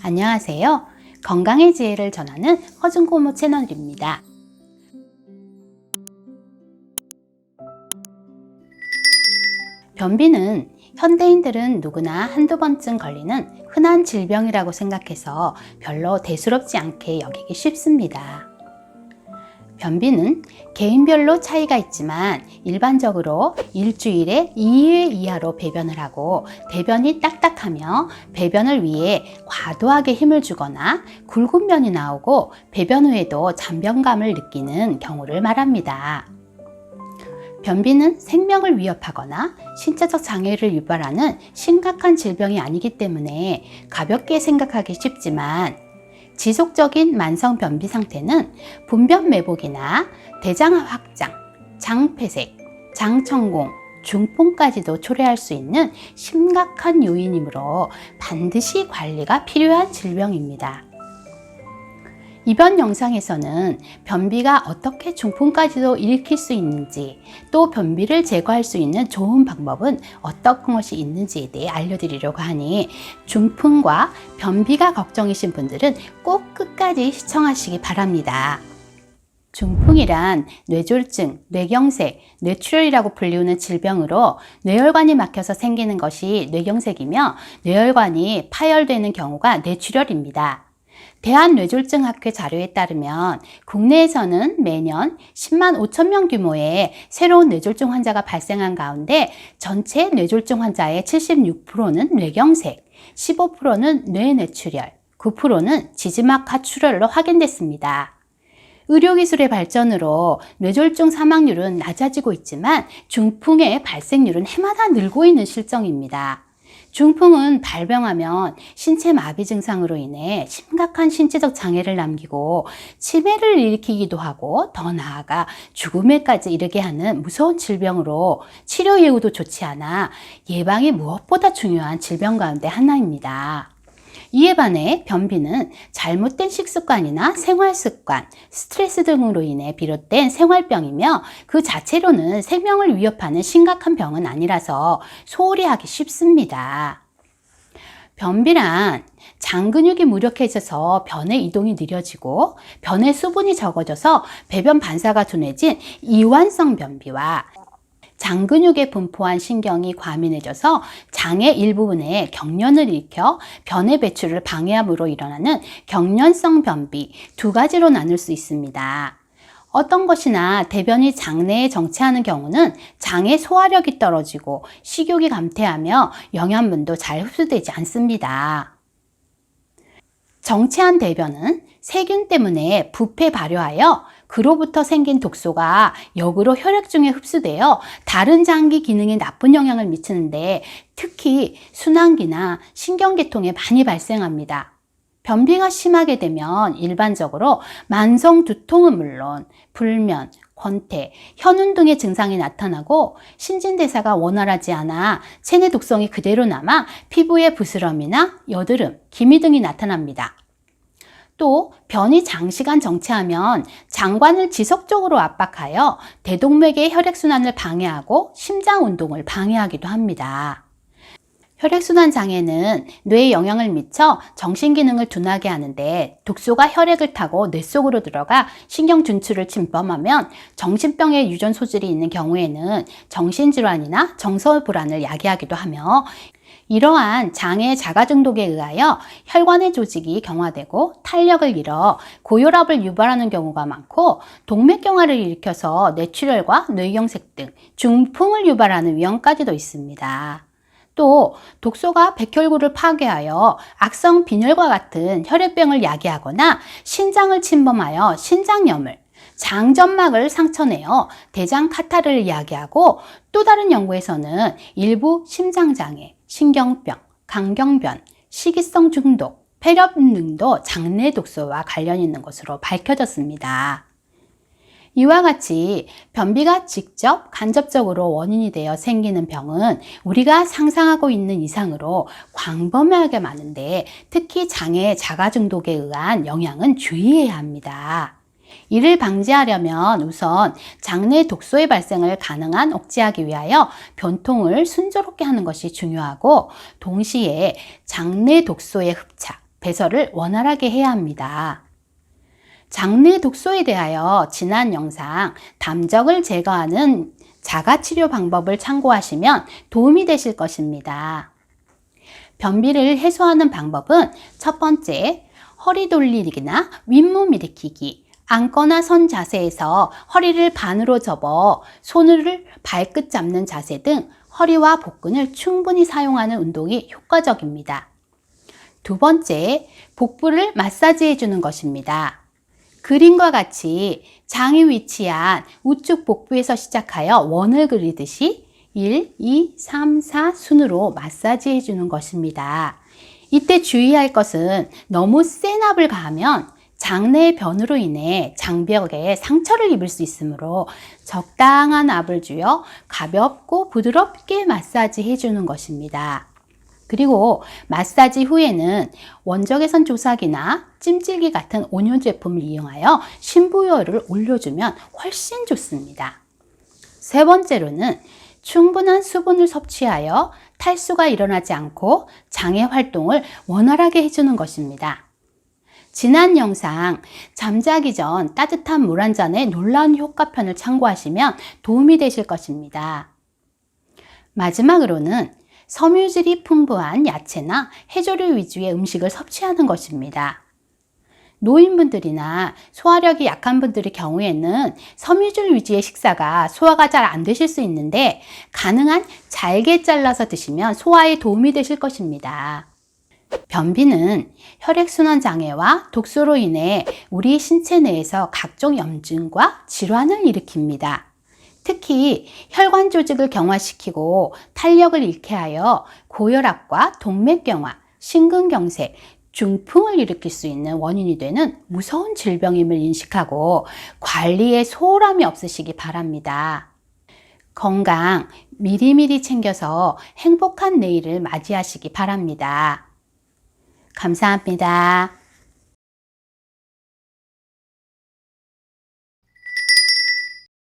안녕하세요. 건강의 지혜를 전하는 허준고모 채널입니다. 변비는 현대인들은 누구나 한두 번쯤 걸리는 흔한 질병이라고 생각해서 별로 대수롭지 않게 여기기 쉽습니다. 변비는 개인별로 차이가 있지만 일반적으로 일주일에 2회 이하로 배변을 하고 대변이 딱딱하며 배변을 위해 과도하게 힘을 주거나 굵은 변이 나오고 배변 후에도 잔변감을 느끼는 경우를 말합니다. 변비는 생명을 위협하거나 신체적 장애를 유발하는 심각한 질병이 아니기 때문에 가볍게 생각하기 쉽지만 지속적인 만성 변비 상태는 분변 매복이나 대장 확장, 장폐색, 장천공, 중풍까지도 초래할 수 있는 심각한 요인이므로 반드시 관리가 필요한 질병입니다. 이번 영상에서는 변비가 어떻게 중풍까지도 일으킬 수 있는지, 또 변비를 제거할 수 있는 좋은 방법은 어떤 것이 있는지에 대해 알려드리려고 하니 중풍과 변비가 걱정이신 분들은 꼭 끝까지 시청하시기 바랍니다. 중풍이란 뇌졸중, 뇌경색, 뇌출혈이라고 불리우는 질병으로 뇌혈관이 막혀서 생기는 것이 뇌경색이며 뇌혈관이 파열되는 경우가 뇌출혈입니다. 대한뇌졸중학회 자료에 따르면 국내에서는 매년 10만 5천 명 규모의 새로운 뇌졸중 환자가 발생한 가운데 전체 뇌졸중 환자의 76%는 뇌경색, 15%는 뇌뇌출혈, 9%는 지지막 하출혈로 확인됐습니다. 의료기술의 발전으로 뇌졸중 사망률은 낮아지고 있지만 중풍의 발생률은 해마다 늘고 있는 실정입니다. 중풍은 발병하면 신체 마비 증상으로 인해 심각한 신체적 장애를 남기고 치매를 일으키기도 하고 더 나아가 죽음에까지 이르게 하는 무서운 질병으로 치료 예후도 좋지 않아 예방이 무엇보다 중요한 질병 가운데 하나입니다. 이에 반해 변비는 잘못된 식습관이나 생활습관, 스트레스 등으로 인해 비롯된 생활병이며 그 자체로는 생명을 위협하는 심각한 병은 아니라서 소홀히 하기 쉽습니다. 변비란 장 근육이 무력해져서 변의 이동이 느려지고 변의 수분이 적어져서 배변 반사가 둔해진 이완성 변비와 장 근육에 분포한 신경이 과민해져서 장의 일부분에 경련을 일으켜 변의 배출을 방해함으로 일어나는 경련성 변비 두 가지로 나눌 수 있습니다. 어떤 것이나 대변이 장 내에 정체하는 경우는 장의 소화력이 떨어지고 식욕이 감퇴하며 영양분도 잘 흡수되지 않습니다. 정체한 대변은 세균 때문에 부패 발효하여 그로부터 생긴 독소가 역으로 혈액 중에 흡수되어 다른 장기 기능에 나쁜 영향을 미치는데 특히 순환기나 신경계통에 많이 발생합니다. 변비가 심하게 되면 일반적으로 만성 두통은 물론 불면, 권태, 현운 등의 증상이 나타나고 신진대사가 원활하지 않아 체내 독성이 그대로 남아 피부에 부스럼이나 여드름, 기미 등이 나타납니다. 또 변이 장시간 정체하면 장관을 지속적으로 압박하여 대동맥의 혈액순환을 방해하고 심장 운동을 방해하기도 합니다. 혈액순환 장애는 뇌에 영향을 미쳐 정신기능을 둔하게 하는데 독소가 혈액을 타고 뇌 속으로 들어가 신경 jun추를 침범하면 정신병의 유전 소질이 있는 경우에는 정신질환이나 정서불안을 야기하기도 하며 이러한 장애 자가 중독에 의하여 혈관의 조직이 경화되고 탄력을 잃어 고혈압을 유발하는 경우가 많고 동맥경화를 일으켜서 뇌출혈과 뇌경색 등 중풍을 유발하는 위험까지도 있습니다. 또 독소가 백혈구를 파괴하여 악성 빈혈과 같은 혈액병을 야기하거나 신장을 침범하여 신장염을, 장점막을 상처내어 대장 카타르를 이야기하고 또 다른 연구에서는 일부 심장장애, 신경병, 강경변, 식이성 중독, 폐렴 등도 장내 독소와 관련이 있는 것으로 밝혀졌습니다. 이와 같이 변비가 직접 간접적으로 원인이 되어 생기는 병은 우리가 상상하고 있는 이상으로 광범위하게 많은데 특히 장애 자가 중독에 의한 영향은 주의해야 합니다. 이를 방지하려면 우선 장내 독소의 발생을 가능한 억제하기 위하여 변통을 순조롭게 하는 것이 중요하고 동시에 장내 독소의 흡착, 배설을 원활하게 해야 합니다. 장내 독소에 대하여 지난 영상 담적을 제거하는 자가치료 방법을 참고하시면 도움이 되실 것입니다. 변비를 해소하는 방법은 첫 번째, 허리 돌리기나 윗몸 일으키기, 앉거나 선 자세에서 허리를 반으로 접어 손을 발끝 잡는 자세 등 허리와 복근을 충분히 사용하는 운동이 효과적입니다. 두 번째, 복부를 마사지해 주는 것입니다. 그림과 같이 장이 위치한 우측 복부에서 시작하여 원을 그리듯이 1, 2, 3, 4 순으로 마사지해 주는 것입니다. 이때 주의할 것은 너무 센 압을 가하면 장내의 변으로 인해 장벽에 상처를 입을 수 있으므로 적당한 압을 주어 가볍고 부드럽게 마사지해 주는 것입니다. 그리고 마사지 후에는 원적외선 조사기나 찜질기 같은 온열 제품을 이용하여 심부여를 올려주면 훨씬 좋습니다. 세 번째로는 충분한 수분을 섭취하여 탈수가 일어나지 않고 장의 활동을 원활하게 해주는 것입니다. 지난 영상 잠자기 전 따뜻한 물 한 잔의 놀라운 효과편을 참고하시면 도움이 되실 것입니다. 마지막으로는 섬유질이 풍부한 야채나 해조류 위주의 음식을 섭취하는 것입니다. 노인분들이나 소화력이 약한 분들의 경우에는 섬유질 위주의 식사가 소화가 잘 안 되실 수 있는데 가능한 잘게 잘라서 드시면 소화에 도움이 되실 것입니다. 변비는 혈액순환 장애와 독소로 인해 우리 신체 내에서 각종 염증과 질환을 일으킵니다. 특히 혈관 조직을 경화시키고 탄력을 잃게 하여 고혈압과 동맥경화, 심근경색, 중풍을 일으킬 수 있는 원인이 되는 무서운 질병임을 인식하고 관리에 소홀함이 없으시기 바랍니다. 건강 미리미리 챙겨서 행복한 내일을 맞이하시기 바랍니다. 감사합니다.